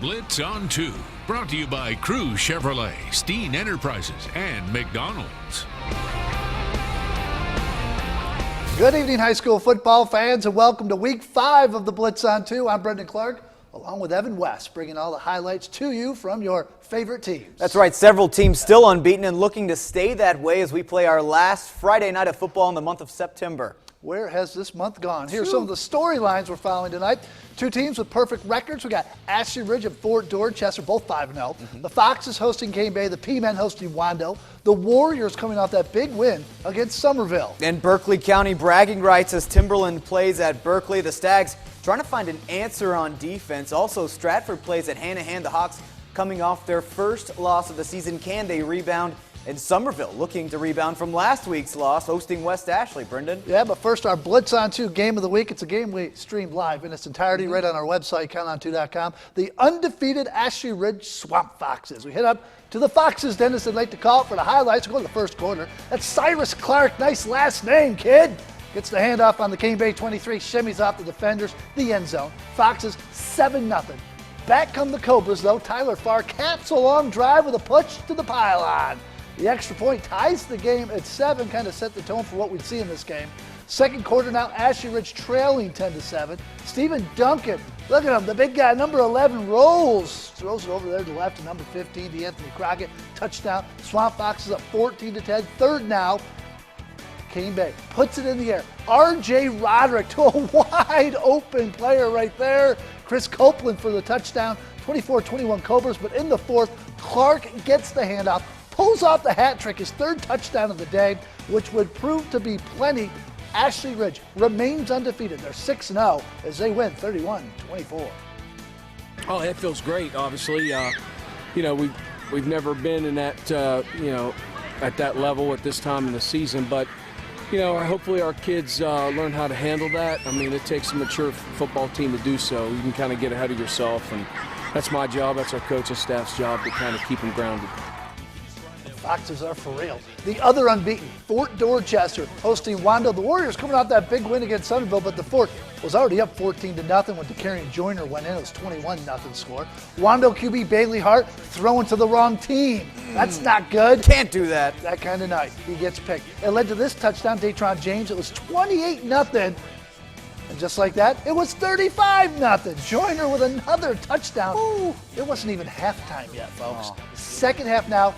Blitz on 2, brought to you by Crew Chevrolet, Steen Enterprises, and McDonald's. Good evening, high school football fans, and welcome to Week 5 of the Blitz on 2. I'm Brendan Clark, along with Evan West, bringing all the highlights to you from your favorite teams. That's right, several teams still unbeaten and looking to stay that way as we play our last Friday night of football in the month of September. Where has this month gone? Here's some of the storylines we're following tonight. Two teams with perfect records. We got Ashley Ridge and Fort Dorchester, both 5-0. The Foxes hosting Cane Bay, the P-Men hosting Wando. The Warriors coming off that big win against Somerville. And Berkeley County bragging rights as Timberland plays at Berkeley. The Stags trying to find an answer on defense. Also, Stratford plays at Hanahan. The Hawks coming off their first loss of the season. Can they rebound? And Somerville looking to rebound from last week's loss, hosting West Ashley. Brendan? Yeah, but first, our Blitz on 2 game of the week. It's a game we streamed live in its entirety right on our website, counton2.com. The undefeated Ashley Ridge Swamp Foxes. We head up to the Foxes, Dennis would like to call it for the highlights. We'll go to the first quarter. That's Cyrus Clark. Nice last name, kid. Gets the handoff on the Cane Bay 23, shimmies off the defenders, the end zone. Foxes 7-0. Back come the Cobras, though. Tyler Farr caps a long drive with a push to the pylon. The extra point ties the game at 7, kind of set the tone for what we'd see in this game. Second quarter now, Ashley Ridge trailing 10-7. Stephen Duncan, look at him, the big guy, number 11, rolls. Throws it over there to the left to number 15, to Anthony Crockett. Touchdown. Swamp Foxes up 14-10. Third now, Cane Bay puts it in the air. R.J. Roderick to a wide open player right there. Chris Copeland for the touchdown. 24-21 Cobras, but in the fourth, Clark gets the handoff. Pulls off the hat trick, his third touchdown of the day, which would prove to be plenty. Ashley Ridge remains undefeated. They're 6-0 as they win 31-24. Oh, it feels great, obviously. We've never been in that, at that level at this time in the season, but, hopefully our kids learn how to handle that. I mean, it takes a mature football team to do so. You can kind of get ahead of yourself, and that's my job, that's our coaching staff's job to kind of keep them grounded. Foxes are for real. The other unbeaten, Fort Dorchester hosting Wando. The Warriors coming off that big win against Somerville, but the Fort was already up 14-0 when DeCarrion Joyner went in. It was 21-0 score. Wando QB Bailey Hart throwing to the wrong team. That's not good. Can't do that. That kind of night. He gets picked. It led to this touchdown, Datron James. It was 28-0. And just like that, it was 35-0. Joyner with another touchdown. Ooh, it wasn't even halftime yet, folks. Second half now.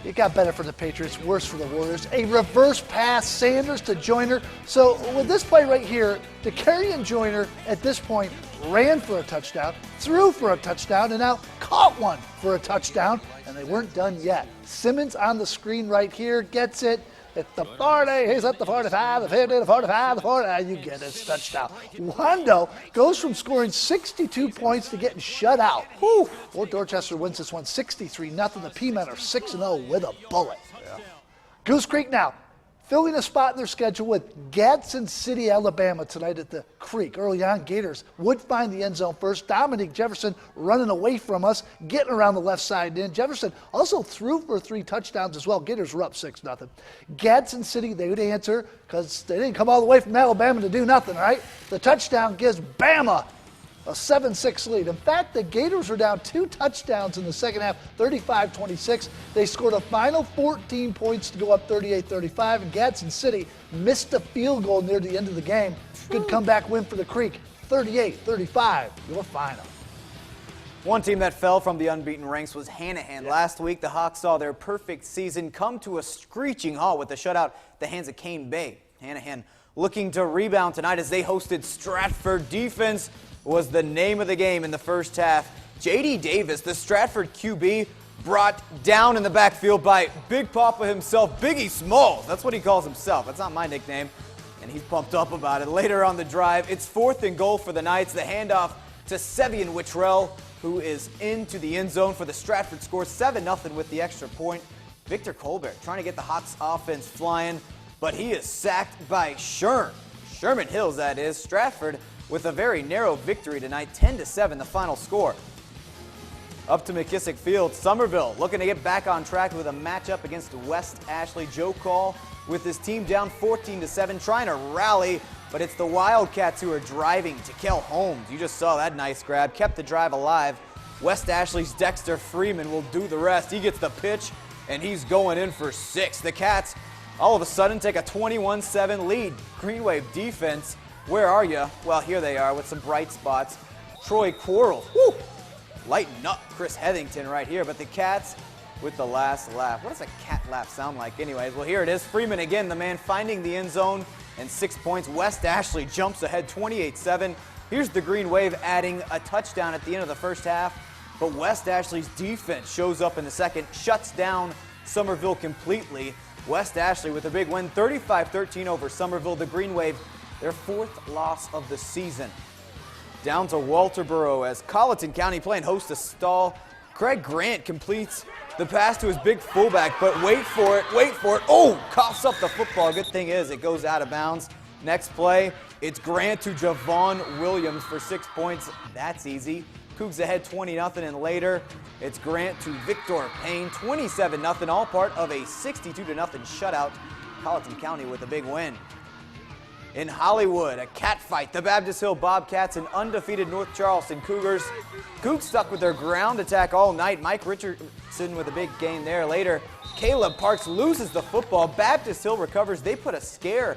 It got better for the Patriots, worse for the Warriors. A reverse pass, Sanders to Joyner. So with this play right here, DeCarrion Joyner at this point ran for a touchdown, threw for a touchdown, and now caught one for a touchdown, and they weren't done yet. Simmons on the screen right here gets it. At the 40, he's at the 45, the 50, the 45, the 40. You get it, it's touchdown. Wando goes from scoring 62 points to getting shut out. Whew. Fort Dorchester wins this one 63-0. The P-Men are 6-0 with a bullet. Goose Creek now filling a spot in their schedule with Gadsden City, Alabama tonight at the Creek. Early on, Gators would find the end zone first. Dominique Jefferson running away from us, getting around the left side in. Jefferson also threw for 3 touchdowns as well. Gators were up 6-0. Gadsden City, they would answer because they didn't come all the way from Alabama to do nothing, right? The touchdown gives Bama a 7-6 lead. In fact, the Gators were down 2 touchdowns in the second half, 35-26. They scored a final 14 points to go up 38-35, and Gadsden City missed a field goal near the end of the game. Good comeback win for the Creek, 38-35, your final. One team that fell from the unbeaten ranks was Hanahan. Last week, the Hawks saw their perfect season come to a screeching halt with a shutout at the hands of Cane Bay. Hanahan looking to rebound tonight as they hosted Stratford. Defense was the name of the game in the first half. J.D. Davis, the Stratford QB, brought down in the backfield by Big Papa himself, Biggie Smalls. That's what he calls himself. That's not my nickname, and he's pumped up about it. Later on the drive, it's 4th and goal for the Knights. The handoff to Sevian Wittrell, who is into the end zone for the Stratford score, 7-0 with the extra point. Victor Colbert trying to get the Hawks offense flying, but he is sacked by Sherman Hills, that is. Stratford with a very narrow victory tonight, 10-7 the final score. Up to McKissick Field, Somerville looking to get back on track with a matchup against West Ashley. Joe Call with his team down 14-7, trying to rally, but it's the Wildcats who are driving. Kel Holmes, you just saw that nice grab, kept the drive alive. West Ashley's Dexter Freeman will do the rest. He gets the pitch, and he's going in for 6. The Cats all of a sudden take a 21-7 lead. Green Wave defense, where are you? Well, here they are with some bright spots. Troy Quarles, woo, lighten up Chris Heathington right here, but the Cats with the last laugh. What does a cat laugh sound like anyways? Well, here it is. Freeman again, the man finding the end zone, and 6 points. West Ashley jumps ahead 28-7. Here's the Green Wave adding a touchdown at the end of the first half, but West Ashley's defense shows up in the second, shuts down Somerville completely. West Ashley with a big win, 35-13 over Somerville. The Green Wave, their 4th loss of the season. Down to Walterboro as Colleton County playing host to Stall. Craig Grant completes the pass to his big fullback, but wait for it. Oh, coughs up the football. Good thing is it goes out of bounds. Next play, it's Grant to Javon Williams for 6 points. That's easy. Cougs ahead 20-0, and later it's Grant to Victor Payne, 27-0, all part of a 62-0 shutout. Colleton County with a big win. In Hollywood, a cat fight. The Baptist Hill Bobcats and undefeated North Charleston Cougars. Cougs stuck with their ground attack all night. Mike Richardson with a big game there. Later, Caleb Parks loses the football. Baptist Hill recovers. They put a scare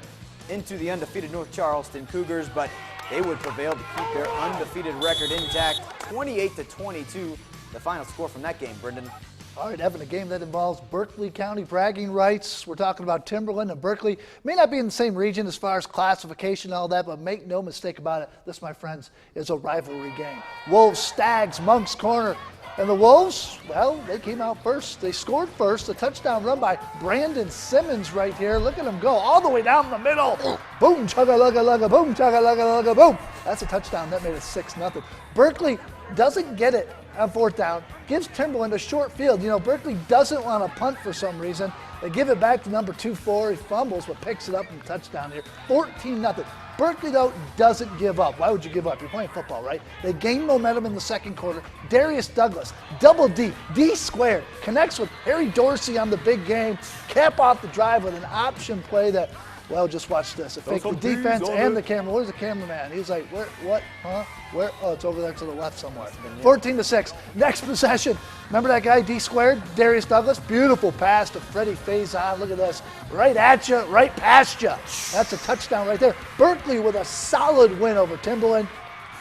into the undefeated North Charleston Cougars, but they would prevail to keep their undefeated record intact. 28-22, the final score from that game, Brendan. All right, Evan, a game that involves Berkeley County bragging rights. We're talking about Timberland and Berkeley. May not be in the same region as far as classification and all that, but make no mistake about it, this, my friends, is a rivalry game. Wolves, Stags, Moncks Corner. And the Wolves, well, they came out first. They scored first. A touchdown run by Brandon Simmons right here. Look at him go all the way down the middle. Boom, chugga-lugga-lugga, boom, chugga-lugga-lugga, boom. That's a touchdown. That made it 6-0. Berkeley doesn't get it on 4th down, gives Timberland a short field. You know, Berkeley doesn't want to punt for some reason. They give it back to number 2-4. He fumbles, but picks it up and touchdown here. 14-0. Berkeley, though, doesn't give up. Why would you give up? You're playing football, right? They gain momentum in the second quarter. Darius Douglas, double D, D squared, connects with Harry Dorsey on the big game. Cap off the drive with an option play that, well, just watch this. It faked the defense and the camera. Where's the cameraman? He's like, where, what, huh? Where? Oh, it's over there to the left somewhere. 14-6. Next possession. Remember that guy, D squared? Darius Douglas. Beautiful pass to Freddie Faison. Look at this. Right at you, right past you. That's a touchdown right there. Berkeley with a solid win over Timberland,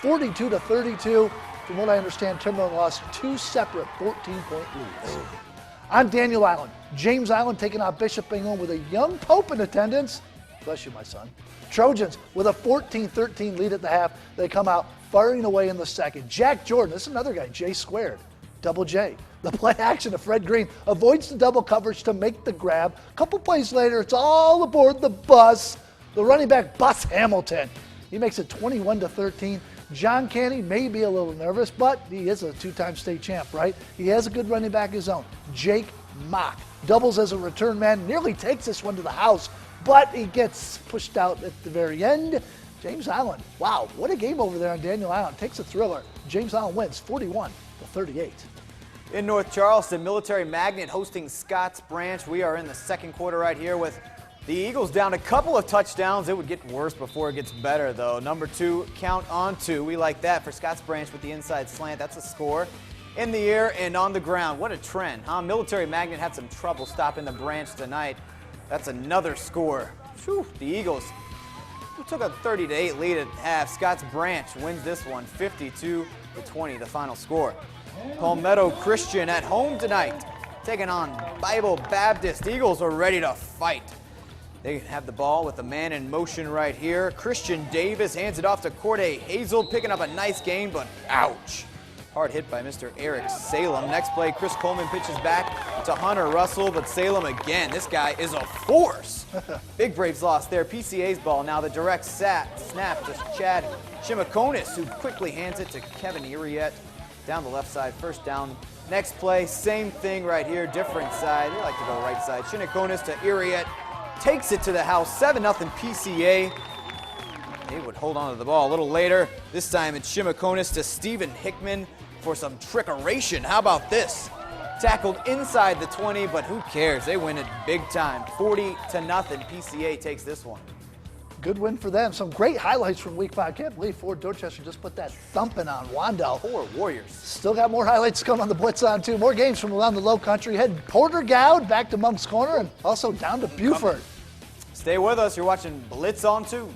42-32. From what I understand, Timberland lost 2 separate 14-point leads. On Daniel Island, James Island taking out Bishop England with a young Pope in attendance. Bless you, my son. Trojans with a 14-13 lead at the half. They come out firing away in the second. Jack Jordan, this is another guy, J squared, double J. The play action of Fred Green avoids the double coverage to make the grab. A couple plays later, it's all aboard the bus. The running back, Bus Hamilton. He makes it 21-13. John Canny may be a little nervous, but he is a 2-time state champ, right? He has a good running back of his own. Jake Mock doubles as a return man, nearly takes this one to the house, but he gets pushed out at the very end. James Island, wow, what a game over there on Daniel Island. Takes a thriller. James Island wins 41-38. In North Charleston, Military Magnet hosting Scotts Branch. We are in the second quarter right here with the Eagles down a couple of touchdowns. It would get worse before it gets better, though. Number 2, count on 2. We like that for Scotts Branch with the inside slant. That's a score. In the air and on the ground. What a trend, huh? Military Magnet had some trouble stopping the Branch tonight. That's another score. Whew, the Eagles who took a 30-8 lead at half. Scotts Branch wins this one 52-20, the final score. Palmetto Christian at home tonight, taking on Bible Baptist. Eagles are ready to fight. They have the ball with the man in motion right here. Christian Davis hands it off to Corday Hazel, picking up a nice gain, but ouch. Hard hit by Mr. Eric Salem. Next play, Chris Coleman pitches back to Hunter Russell, but Salem again. This guy is a force. Big Braves lost there. PCA's ball now. The direct snap to Chad Shimakonis, who quickly hands it to Kevin Iriet down the left side. First down. Next play, same thing right here. Different side. They like to go right side. Shimakonis to Iriet. Takes it to the house. 7-0 PCA. They would hold on to the ball a little later. This time it's Shimakonis to Stephen Hickman for some trickeration. How about this? Tackled inside the 20, but who cares? They win it big time. 40-0. PCA takes this one. Good win for them. Some great highlights from Week 5. I can't believe Fort Dorchester just put that thumping on Wandell. Poor Warriors. Still got more highlights to come on the Blitz on, too. More games from around the Low Country. Head Porter Gowd back to Monk's Corner and also down to Buford. Stay with us. You're watching Blitz on 2.